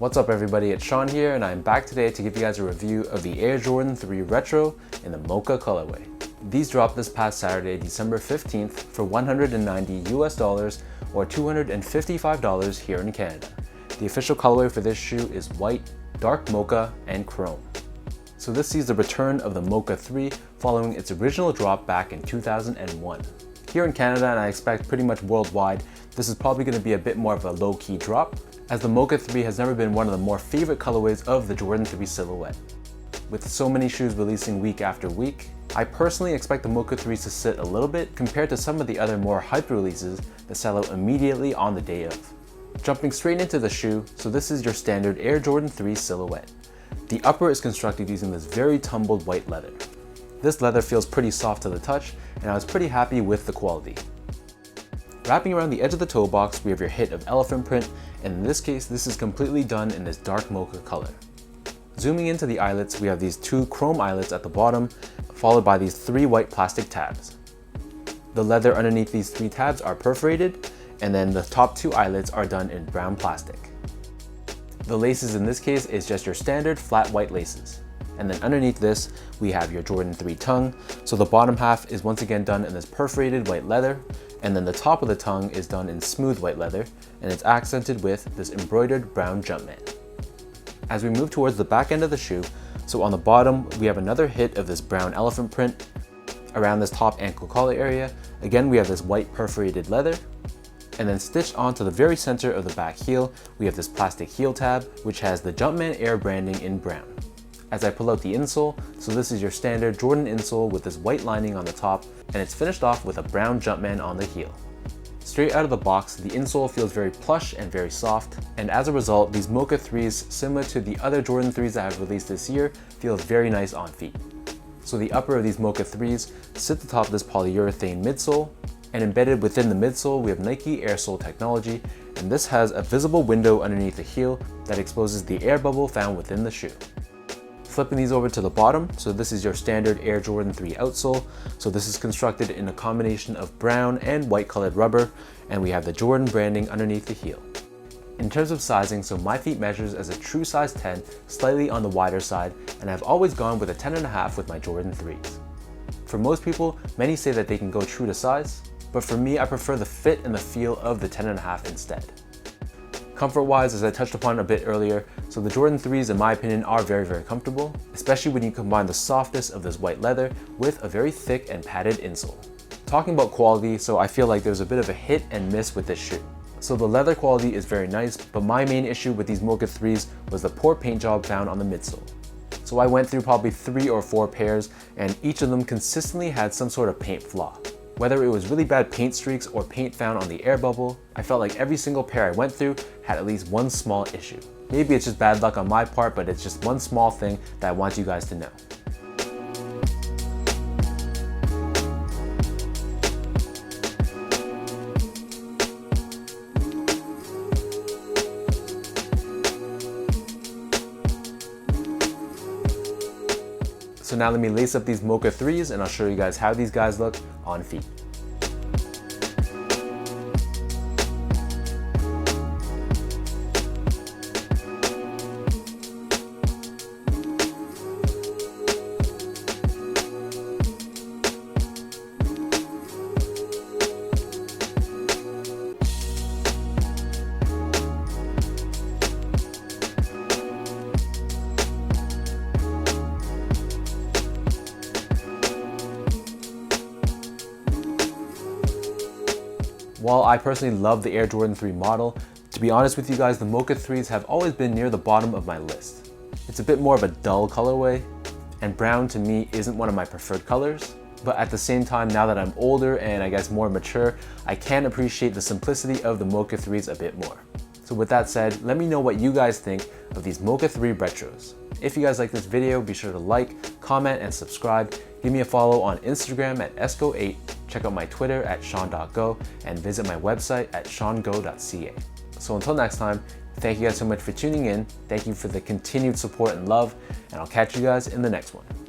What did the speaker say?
What's up everybody, it's Sean here and I'm back today to give you guys a review of the Air Jordan 3 Retro in the Mocha colorway. These dropped this past Saturday, December 15th for $190 US or $255 here in Canada. The official colorway for this shoe is white, dark mocha, and chrome. So this sees the return of the Mocha 3 following its original drop back in 2001. Here in Canada, and I expect pretty much worldwide, this is probably going to be a bit more of a low-key drop, as the Mocha 3 has never been one of the more favorite colorways of the Jordan 3 silhouette. With so many shoes releasing week after week, I personally expect the Mocha 3s to sit a little bit compared to some of the other more hype releases that sell out immediately on the day of. Jumping straight into the shoe, so this is your standard Air Jordan 3 silhouette. The upper is constructed using this very tumbled white leather. This leather feels pretty soft to the touch, and I was pretty happy with the quality. Wrapping around the edge of the toe box, we have your hit of elephant print, and in this case, this is completely done in this dark mocha color. Zooming into the eyelets, we have these two chrome eyelets at the bottom, followed by these three white plastic tabs. The leather underneath these three tabs are perforated, and then the top two eyelets are done in brown plastic. The laces in this case is just your standard flat white laces. And then underneath this, we have your Jordan 3 tongue. So the bottom half is once again done in this perforated white leather, and then the top of the tongue is done in smooth white leather, and it's accented with this embroidered brown Jumpman. As we move towards the back end of the shoe, so on the bottom, we have another hit of this brown elephant print. Around this top ankle collar area, again, we have this white perforated leather, and then stitched onto the very center of the back heel, we have this plastic heel tab, which has the Jumpman Air branding in brown. As I pull out the insole, so this is your standard Jordan insole with this white lining on the top, and it's finished off with a brown Jumpman on the heel. Straight out of the box, the insole feels very plush and very soft, and as a result, these Mocha 3s, similar to the other Jordan 3s that have released this year, feel very nice on feet. So the upper of these Mocha 3s sit atop this polyurethane midsole, and embedded within the midsole, we have Nike Airsole technology, and this has a visible window underneath the heel that exposes the air bubble found within the shoe. Flipping these over to the bottom, so this is your standard Air Jordan 3 outsole. So this is constructed in a combination of brown and white colored rubber, and we have the Jordan branding underneath the heel. In terms of sizing, so my feet measures as a true size 10, slightly on the wider side, and I've always gone with a 10.5 with my Jordan 3s. For most people, many say that they can go true to size, but for me, I prefer the fit and the feel of the 10.5 instead. Comfort-wise, as I touched upon a bit earlier, so the Jordan 3s in my opinion are very comfortable, especially when you combine the softness of this white leather with a very thick and padded insole. Talking about quality, so I feel like there's a bit of a hit and miss with this shoe. So the leather quality is very nice, but my main issue with these Mocha 3s was the poor paint job found on the midsole. So I went through probably 3 or 4 pairs, and each of them consistently had some sort of paint flaw. Whether it was really bad paint streaks or paint found on the air bubble, I felt like every single pair I went through had at least one small issue. Maybe it's just bad luck on my part, but it's just one small thing that I want you guys to know. So now let me lace up these Mocha 3s and I'll show you guys how these guys look on feet. While I personally love the Air Jordan 3 model, to be honest with you guys, the Mocha 3s have always been near the bottom of my list. It's a bit more of a dull colorway, and brown to me isn't one of my preferred colors, but at the same time, now that I'm older and I guess more mature, I can appreciate the simplicity of the Mocha 3s a bit more. So with that said, let me know what you guys think of these Mocha 3 retros. If you guys like this video, be sure to like, comment, and subscribe. Give me a follow on Instagram at esco8, check out my Twitter at sean.go, and visit my website at seango.ca. So until next time, thank you guys so much for tuning in, thank you for the continued support and love, and I'll catch you guys in the next one.